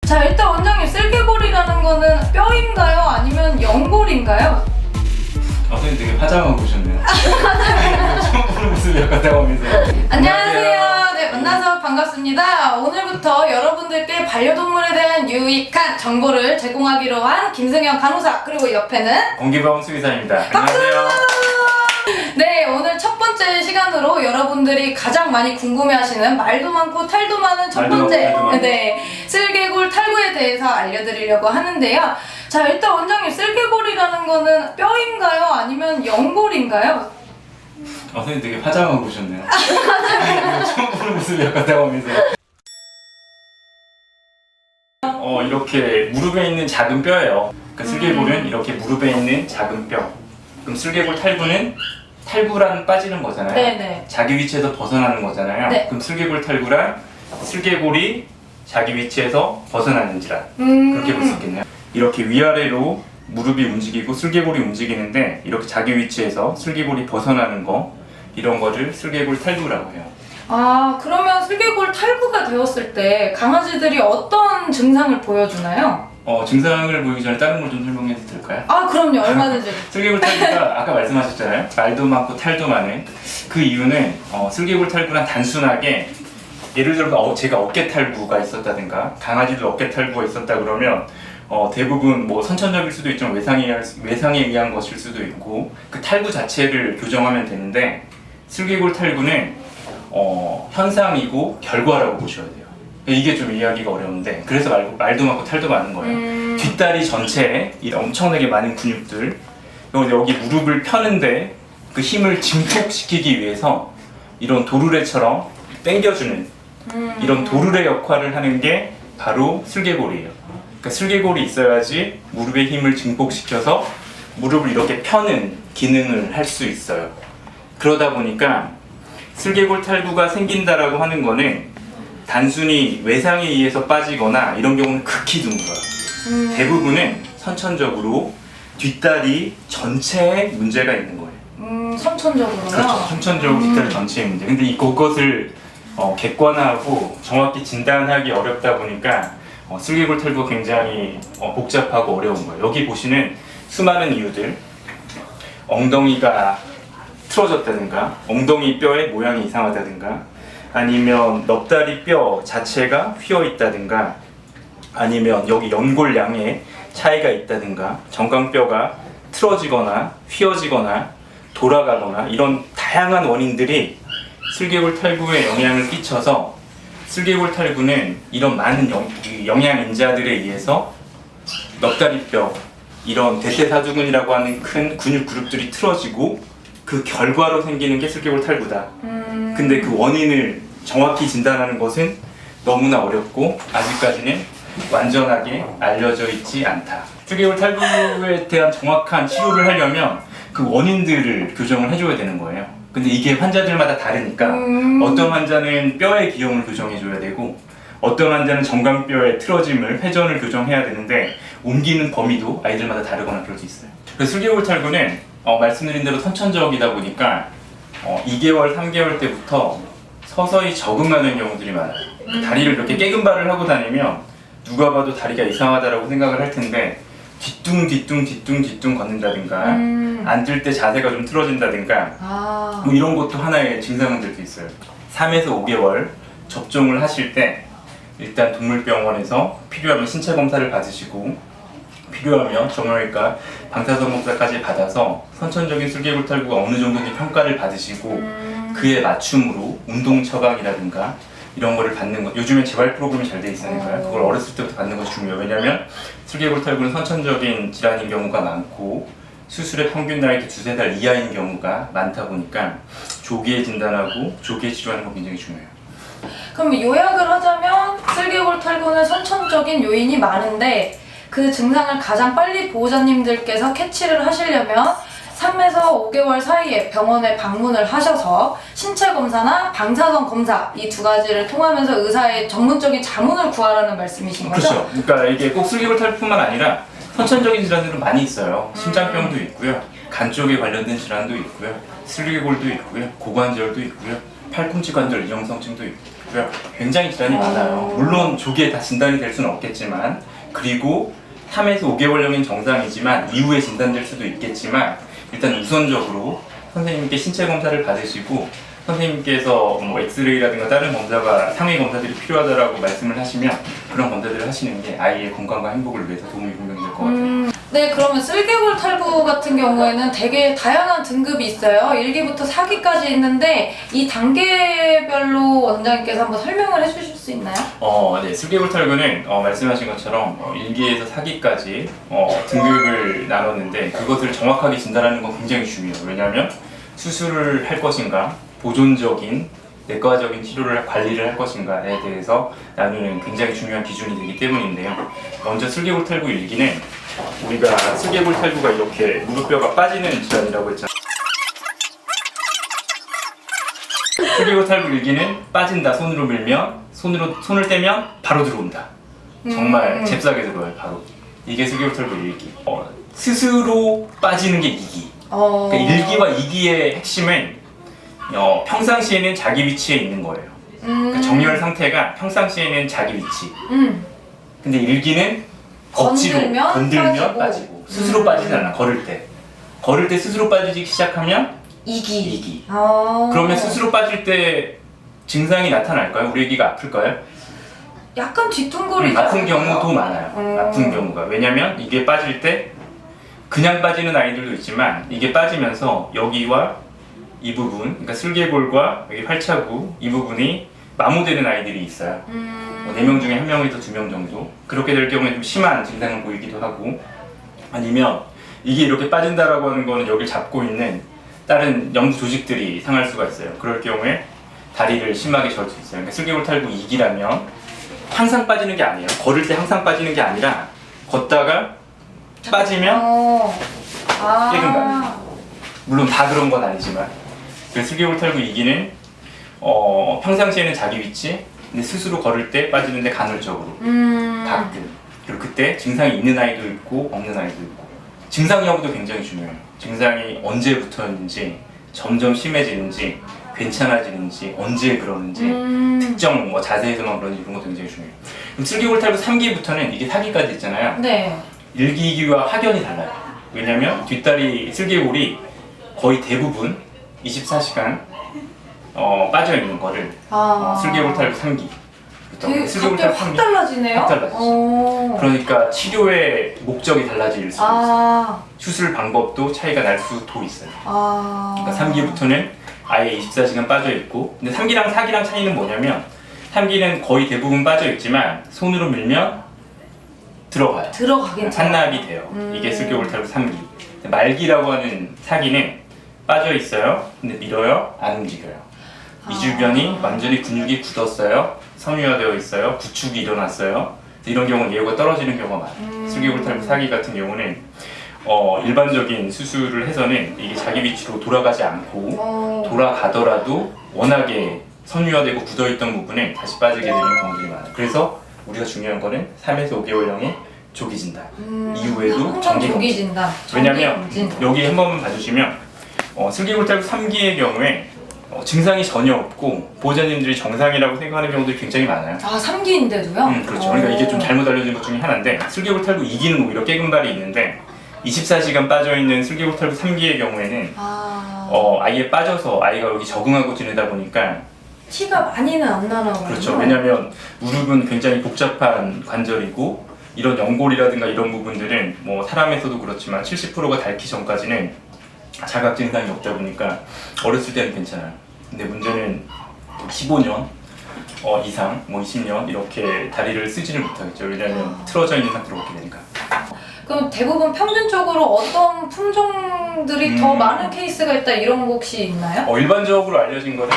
자, 일단 원장님, 쓸개골이라는 거는 뼈인가요? 아니면 연골인가요? 선생님 되게 화장하고 보셨네요. 처음 보는 모습이 약간 당황해서. 안녕하세요. 네, 만나서 반갑습니다. 오늘부터 여러분들께 반려동물에 대한 유익한 정보를 제공하기로 한 김승현 간호사, 그리고 옆에는 공기병 수의사입니다. 박수! 안녕하세요. 네, 오늘 첫 번째 시간으로 여러분들이 가장 많이 궁금해하시는 말도 많고 탈도 많은 첫 말도 번째 많고 탈도 많은. 쓸개골 탈구에 대해서 알려드리려고 하는데요. 자, 일단 원장님, 쓸개골이라는 거는 뼈인가요? 아니면 연골인가요? 선생님 되게 화장하고 보셨네요. 처음 보는 모습이 약간 당황해서. 이렇게 무릎에 있는 작은 뼈예요. 그러니까 쓸개골은 이렇게 무릎에 있는 작은 뼈. 그럼 쓸개골 탈구는 탈구란 빠지는 거잖아요. 네네. 자기 위치에서 벗어나는 거잖아요. 네. 그럼 쓸개골 탈구란 쓸개골이 자기 위치에서 벗어나는 질환. 그렇게 볼 수 있겠네요. 이렇게 위아래로 무릎이 움직이고 쓸개골이 움직이는데 이렇게 자기 위치에서 쓸개골이 벗어나는 거, 이런 거를 쓸개골 탈구라고 해요. 아, 그러면 쓸개골 탈구가 되었을 때 강아지들이 어떤 증상을 보여주나요? 증상을 보이기 전에 다른 걸 좀 설명해도 될까요? 아, 그럼요. 얼마든지. 쓸개골 탈구가 아까 말씀하셨잖아요. 말도 많고 탈도 많은. 그 이유는 쓸개골 탈구란 단순하게, 예를 들어 제가 어깨 탈구가 있었다든가 강아지도 어깨 탈구가 있었다 그러면 대부분 뭐 선천적일 수도 있지만 외상에 의한 것일 수도 있고 그 탈구 자체를 교정하면 되는데, 쓸개골 탈구는 현상이고 결과라고 보셔야 돼요. 이게 좀 이해하기가 어려운데, 그래서 말도 많고 탈도 많은 거예요. 뒷다리 전체에 이 엄청나게 많은 근육들, 여기 무릎을 펴는데 그 힘을 증폭시키기 위해서 이런 도르래처럼 당겨주는 이런 도르래 역할을 하는 게 바로 쓸개골이에요. 그러니까 쓸개골이 있어야지 무릎의 힘을 증폭시켜서 무릎을 이렇게 펴는 기능을 할 수 있어요. 그러다 보니까 쓸개골 탈구가 생긴다라고 하는 거는 단순히 외상에 의해서 빠지거나 이런 경우는 극히 드물어요. 대부분은 선천적으로 뒷다리 전체에 문제가 있는 거예요. 선천적으로요? 그렇죠. 선천적으로 뒷다리 전체에 문제. 근데 그것을 객관화하고 정확히 진단하기 어렵다 보니까 쓸개골 탈구가 굉장히 복잡하고 어려운 거예요. 여기 보시는 수많은 이유들, 엉덩이가 틀어졌다든가, 엉덩이 뼈의 모양이 이상하다든가, 아니면 넙다리 뼈 자체가 휘어 있다든가, 아니면 여기 연골량에 차이가 있다든가, 정강뼈가 틀어지거나 휘어지거나 돌아가거나, 이런 다양한 원인들이 쓸개골 탈구에 영향을 끼쳐서 쓸개골 탈구는 이런 많은 영양인자들에 의해서 넙다리뼈, 이런 대퇴사두근이라고 하는 큰 근육 그룹들이 틀어지고 그 결과로 생기는 게 쓸개골 탈구다. 근데 그 원인을 정확히 진단하는 것은 너무나 어렵고 아직까지는 완전하게 알려져 있지 않다. 쓸개골 탈구에 대한 정확한 치료를 하려면 그 원인들을 교정을 해줘야 되는 거예요. 근데 이게 환자들마다 다르니까 어떤 환자는 뼈의 기형을 교정해줘야 되고 어떤 환자는 정강뼈의 틀어짐을, 회전을 교정해야 되는데 옮기는 범위도 아이들마다 다르거나 그럴 수 있어요. 그래서 쓸개골 탈구는 말씀드린 대로 선천적이다 보니까 2개월, 3개월 때부터 서서히 적응하는 경우들이 많아요. 다리를 이렇게 깨금발을 하고 다니면 누가 봐도 다리가 이상하다라고 생각을 할 텐데 뒤뚱 걷는다든가 앉을 때 자세가 좀 틀어진다든가 뭐 이런 것도 하나의 증상은 될 수 있어요. 3에서 5개월 접종을 하실 때 일단 동물병원에서 필요하면 신체 검사를 받으시고 필요하면 정형외과 방사선 검사까지 받아서 선천적인 쓸개골 탈구가 어느 정도인지 평가를 받으시고 그에 맞춤으로 운동 처방이라든가 이런 거를 받는 거, 요즘엔 재활 프로그램이 잘 돼 있으니까요. 그걸 어렸을 때부터 받는 것이 중요해요. 왜냐면 쓸개골 탈구는 선천적인 질환인 경우가 많고 수술의 평균 나이도 2~3달 이하인 경우가 많다 보니까 조기에 진단하고 조기에 치료하는 거 굉장히 중요해요. 그럼 요약을 하자면 쓸개골 탈구는 선천적인 요인이 많은데 그 증상을 가장 빨리 보호자님들께서 캐치를 하시려면 3에서 5개월 사이에 병원에 방문을 하셔서 신체 검사나 방사선 검사 이 두 가지를 통하면서 의사의 전문적인 자문을 구하라는 말씀이신 거죠? 그렇죠. 그러니까 이게 꼭 쓸개골 탈구뿐만 아니라 선천적인 질환들은 많이 있어요. 심장병도 있고요, 간 쪽에 관련된 질환도 있고요, 쓸개골도 있고요, 고관절도 있고요, 팔꿈치 관절 이형성증도 있고요. 굉장히 질환이 많아요. 물론 조기에 다 진단이 될 수는 없겠지만, 그리고 3에서 5개월령인 정상이지만 이후에 진단될 수도 있겠지만, 일단 우선적으로 선생님께 신체 검사를 받으시고 선생님께서 뭐 엑스레이라든가 다른 검사가 상위 검사들이 필요하다라고 말씀을 하시면 그런 검사들을 하시는 게 아이의 건강과 행복을 위해서 도움이 분명히 될 것 같아요. 네, 그러면 쓸개골 탈구 같은 경우에는 되게 다양한 등급이 있어요. 1기부터 4기까지 있는데 이 단계별로 원장님께서 한번 설명을 해주실 수 있나요? 네, 슬개골 탈구는 말씀하신 것처럼 1기에서 4기까지 등급을 나눴는데 그것을 정확하게 진단하는 건 굉장히 중요해요. 왜냐하면 수술을 할 것인가, 보존적인 내과적인 치료를 관리를 할 것인가에 대해서 나누는 굉장히 중요한 기준이 되기 때문인데요. 먼저 슬개골 탈구 1기는 우리가 슬개골 탈구가 이렇게 무릎뼈가 빠지는 질환이라고 했잖아요. 슬개골 탈구 1기는 빠진다, 손으로 밀면, 손을 떼면 바로 들어온다. 정말 잽싸게 들어와요, 바로. 이게 슬개골 탈구 1기. 스스로 빠지는 게 2기. 그러니까 1기와 2기의 핵심은 평상시에는 자기 위치에 있는 거예요. 그러니까 정렬 상태가 평상시에는 자기 위치. 근데 1기는 억지로 건들면 빠지고 스스로 빠지지 않아. 걸을 때 스스로 빠지기 시작하면 2기. 그러면 스스로 빠질 때 증상이 나타날까요? 우리 애기가 아플까요? 약간 뒤뚱거리지 아픈 않을까요? 경우도 많아요. 아픈 경우가. 왜냐면 이게 빠질 때 그냥 빠지는 아이들도 있지만 이게 빠지면서 여기와 이 부분, 그러니까 슬개골과 여기 팔차구 이 부분이 마모되는 아이들이 있어요. 4명 중에 1명에서 2명 정도. 그렇게 될 경우에 좀 심한 증상을 보이기도 하고, 아니면 이게 이렇게 빠진다라고 하는 거는 여기를 잡고 있는 다른 연부 조직들이 상할 수가 있어요. 그럴 경우에 다리를 심하게 저을 수 있어요. 그러니까 슬개골 탈구 2기라면 항상 빠지는 게 아니에요. 걸을 때 항상 빠지는 게 아니라 걷다가 빠지면 깨금 가는. 물론 다 그런 건 아니지만. 그래서 슬개골 탈구 2기는 평상시에는 자기 위치, 근데 스스로 걸을 때 빠지는데 간헐적으로 가끔. 그리고 그때 증상이 있는 아이도 있고 없는 아이도 있고. 증상 여부도 굉장히 중요해요. 증상이 언제부터였는지, 점점 심해지는지, 괜찮아지는지, 언제 그러는지, 특정 뭐 자세에서만 그런지 이런 것도 굉장히 중요해요. 그럼 슬개골 탈구 3기부터는 이게 4기까지 있잖아요. 네. 1기, 2기와 확연히 달라요. 왜냐면 뒷다리 슬개골이 거의 대부분 24시간 빠져 있는 거를 슬개골 탈구 3기. 되게 갑자기 확 달라지네요. 확 달라지죠. 그러니까 치료의 목적이 달라질 수 있어요. 수술 방법도 차이가 날 수도 있어요. 그러니까 3기부터는 아예 24시간 빠져 있고, 근데 3기랑 4기랑 차이는 뭐냐면 3기는 거의 대부분 빠져 있지만 손으로 밀면 들어가요. 들어가긴 산납이 돼요. 이게 슬개골 탈구 3기. 말기라고 하는 4기는 빠져 있어요. 근데 밀어요. 안 움직여요. 이 주변이 완전히 근육이 굳었어요. 섬유화되어 있어요. 구축이 일어났어요. 이런 경우는 예후가 떨어지는 경우가 많아요. 슬개골 탈구 4기 같은 경우는 일반적인 수술을 해서는 이게 자기 위치로 돌아가지 않고 돌아가더라도 워낙에 섬유화되고 굳어있던 부분에 다시 빠지게 되는 경우들이 많아요. 그래서 우리가 중요한 거는 3에서 5개월령의 조기 진단. 이후에도 정기 조기 진단. 왜냐면 여기 한 번만 봐주시면 슬개골 탈구 3기의 경우에 증상이 전혀 없고 보호자님들이 정상이라고 생각하는 경우들이 굉장히 많아요. 3기인데도요? 그렇죠. 그러니까 이게 좀 잘못 알려진 것 중에 하나인데, 슬개골 탈구 2기는 오히려 깨금발이 있는데 24시간 빠져있는 슬개골 탈구 3기의 경우에는 아예 빠져서 아이가 여기 적응하고 지내다 보니까 티가 많이는 안 나나 봐요. 그렇죠. 왜냐면 무릎은 굉장히 복잡한 관절이고 이런 연골이라든가 이런 부분들은 뭐 사람에서도 그렇지만 70%가 닳기 전까지는 자각 증상이 없다 보니까 어렸을 때는 괜찮아요. 근데 문제는 15년 이상, 뭐 20년 이렇게 다리를 쓰지를 못하겠죠. 왜냐하면 틀어져 있는 상태로 그렇게 되니까. 그럼 대부분 평균적으로 어떤 품종들이 더 많은 케이스가 있다 이런 거 혹시 있나요? 일반적으로 알려진 거는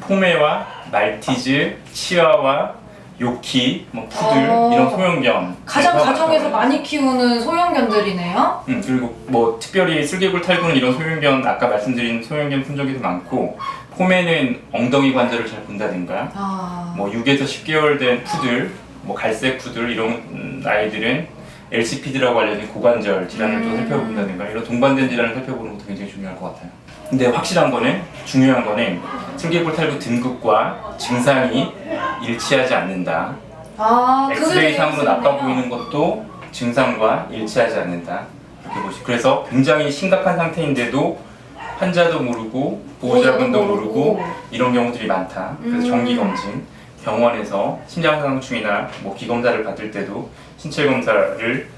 포메와 말티즈, 치아와, 요키, 뭐 푸들 이런 소형견. 가장 가정에서 많이 키우는 소형견들이네요. 그리고 뭐 특별히 슬개골 탈구는 이런 소형견, 아까 말씀드린 소형견 품종이 더 많고, 포메는 엉덩이 관절을 잘 본다든가, 뭐 6에서 10개월 된 푸들, 뭐 갈색 푸들 이런 아이들은 LCPD라고 알려진 고관절 질환을 또 살펴본다든가 이런 동반된 질환을 살펴보는 것도 굉장히 중요할 것 같아요. 근데 확실한 거는, 중요한 거는 슬개골 탈구 등급과 증상이 일치하지 않는다. 아, 엑스레이상으로 나빠 보이는 것도 증상과 일치하지 않는다. 이렇게 보시. 그래서 굉장히 심각한 상태인데도 환자도 모르고 보호자분도 모르고 이런 경우들이 많다. 그래서 정기 검진, 병원에서 심장상충이나 뭐 기검사를 받을 때도 신체 검사를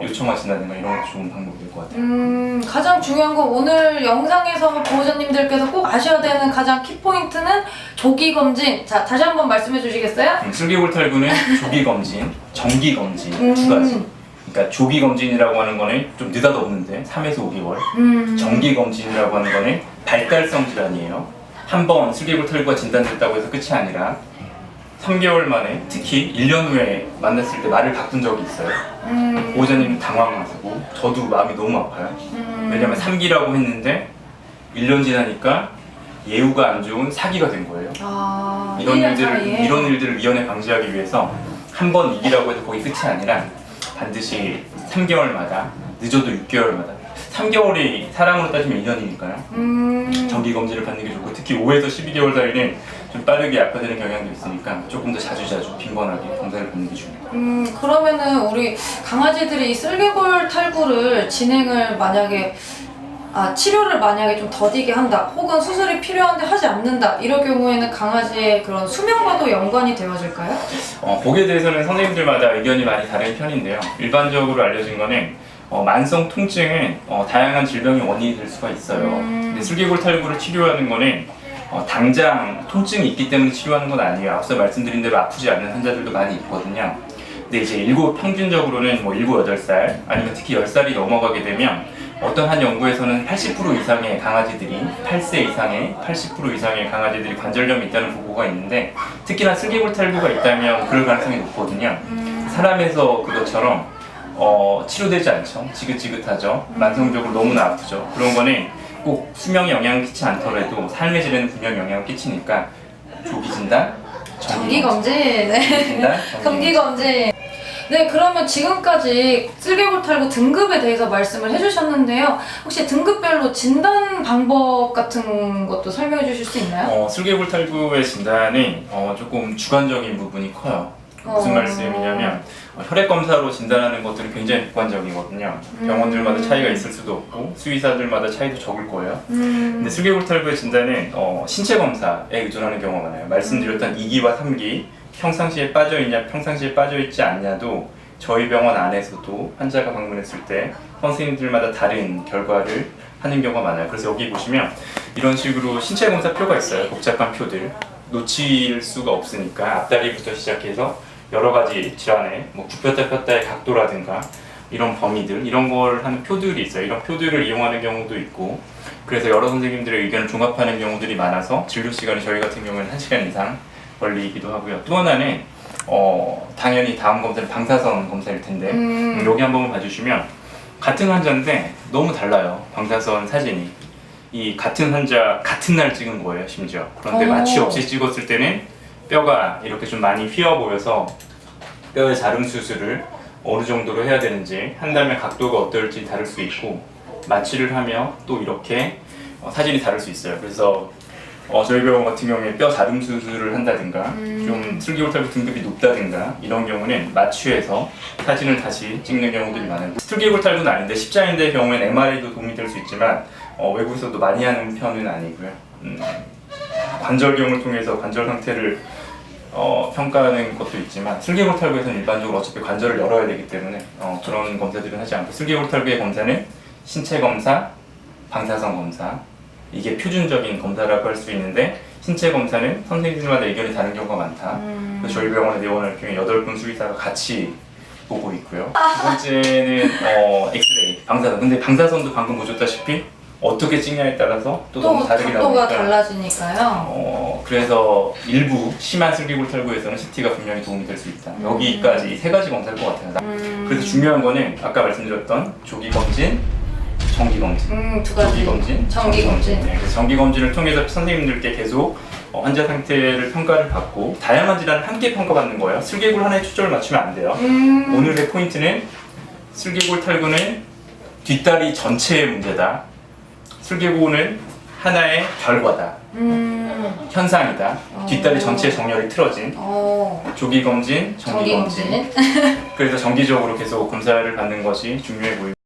요청하신다든가 이런 것도 좋은 방법이 될 것 같아요. 가장 중요한 건 오늘 영상에서 보호자님들께서 꼭 아셔야 되는 가장 키포인트는 조기 검진. 자, 다시 한번 말씀해 주시겠어요? 슬개골 탈구는 조기 검진, 정기 검진 두 가지. 그러니까 조기 검진이라고 하는 거는 좀 느닷없는데 3에서 5개월. 정기 검진이라고 하는 거는 발달성 질환이에요. 한 번 슬개골 탈구가 진단됐다고 해서 끝이 아니라 3개월 만에, 특히 1년 후에 만났을 때 말을 바꾼 적이 있어요. 보호자님 당황하시고 저도 마음이 너무 아파요. 왜냐면 3기라고 했는데 1년 지나니까 예후가 안 좋은 사기가 된 거예요. 아, 이런 1년 일들을 사이에. 이런 일들을 미연에 방지하기 위해서 한 번 이기라고 해서 거기 끝이 아니라 반드시 3개월마다, 늦어도 6개월마다. 3개월이 사람으로 따지면 2년이니까요. 정기 검진을 받는 게 좋고, 특히 5에서 12개월 사이는 좀 빠르게 악화되는 경향도 있으니까 조금 더 자주자주 빈번하게 검사를 받는 게 중요해요. 그러면은 우리 강아지들이 이 슬개골 탈구를 진행을 만약에 치료를 만약에 좀 더디게 한다, 혹은 수술이 필요한데 하지 않는다, 이럴 경우에는 강아지의 그런 수명과도 연관이 되어질까요? 거기에 대해서는 선생님들마다 의견이 많이 다른 편인데요. 일반적으로 알려진 거는 만성 통증은 다양한 질병의 원인이 될 수가 있어요. 근데 슬개골 탈구를 치료하는 거는 당장 통증이 있기 때문에 치료하는 건 아니에요. 앞서 말씀드린 대로 아프지 않는 환자들도 많이 있거든요. 근데 이제 평균적으로는 뭐 7, 8살 아니면 특히 10살이 넘어가게 되면 어떤 한 연구에서는 80% 이상의 강아지들이, 8세 이상의 80% 이상의 강아지들이 관절염이 있다는 보고가 있는데, 특히나 슬개골 탈구가 있다면 그럴 가능성이 높거든요. 사람에서 그것처럼 치료되지 않죠. 지긋지긋하죠. 만성적으로 너무나 아프죠. 그런 거는 꼭 수명에 영향을 끼치지 않더라도 삶의 질에는 분명 영향을 끼치니까 조기 진단, 정기 검진. 정기 진단, 정기 검진. 네, 그러면 지금까지 슬개골 탈구 등급에 대해서 말씀을 해주셨는데요. 혹시 등급별로 진단 방법 같은 것도 설명해 주실 수 있나요? 슬개골 탈구의 진단이 조금 주관적인 부분이 커요. 무슨 말씀이냐면 혈액 검사로 진단하는 것들은 굉장히 객관적이거든요. 병원들마다 차이가 있을 수도 없고 수의사들마다 차이도 적을 거예요. 근데 슬개골 탈구의 진단은 신체 검사에 의존하는 경우가 많아요. 말씀드렸던 2기와 3기, 평상시에 빠져있냐 평상시에 빠져있지 않냐도 저희 병원 안에서도 환자가 방문했을 때 선생님들마다 다른 결과를 하는 경우가 많아요. 그래서 여기 보시면 이런 식으로 신체 검사 표가 있어요. 복잡한 표들. 놓칠 수가 없으니까 앞다리부터 시작해서 여러 가지 질환에 뭐 굽혔다 폈다의 각도라든가 이런 범위들, 이런 걸 하는 표들이 있어요. 이런 표들을 이용하는 경우도 있고, 그래서 여러 선생님들의 의견을 종합하는 경우들이 많아서 진료 시간이 저희 같은 경우에는 1시간 이상 걸리기도 하고요. 또 하나는 당연히 다음 검사는 방사선 검사일 텐데 여기 한번 봐주시면 같은 환자인데 너무 달라요. 방사선 사진이. 이 같은 환자 같은 날 찍은 거예요, 심지어. 그런데 마취 없이 찍었을 때는 뼈가 이렇게 좀 많이 휘어 보여서 뼈의 자름 수술을 어느 정도로 해야 되는지, 한다면 각도가 어떨지 다를 수 있고, 마취를 하며 또 이렇게 사진이 다를 수 있어요. 그래서 저희 병원 같은 경우에 뼈 자름 수술을 한다든가 좀 슬개골 탈구 등급이 높다든가 이런 경우는 마취해서 사진을 다시 찍는 경우들이 많아요. 슬개골 탈구는 아닌데 십자인대 경우에는 MRI도 도움이 될 수 있지만 외국에서도 많이 하는 편은 아니고요. 관절경을 통해서 관절 상태를 평가하는 것도 있지만 슬개골 탈구에서는 일반적으로 어차피 관절을 열어야 되기 때문에 그런 검사들은 하지 않고, 슬개골 탈구의 검사는 신체 검사, 방사선 검사, 이게 표준적인 검사라고 할 수 있는데, 신체 검사는 선생님들마다 의견이 다른 경우가 많다. 그래서 저희 병원에 내원할 경우에 8분 수의사가 같이 보고 있고요. 두 번째는 엑스레이, 방사선. 근데 방사선도 방금 보셨다시피 어떻게 찍냐에 따라서 또 너무 다르게 각도가 나오니까 달라지니까요. 그래서 일부 심한 슬개골 탈구에서는 CT가 분명히 도움이 될 수 있다. 여기까지 3가지 검사일 것 같아요. 그래서 중요한 거는 아까 말씀드렸던 조기 검진, 정기 검진, 두 가지. 조기 검진, 정기 검진. 네, 그래서 정기 검진을 통해서 선생님들께 계속 환자 상태를 평가를 받고, 다양한 질환을 함께 평가받는 거예요. 슬개골 하나에 초점을 맞추면 안 돼요. 오늘의 포인트는 슬개골 탈구는 뒷다리 전체의 문제다. 슬개골은 하나의 결과다, 현상이다. 뒷다리 전체 정렬이 틀어진 조기 검진, 정기 검진. 그래서 정기적으로 계속 검사를 받는 것이 중요해 보이고.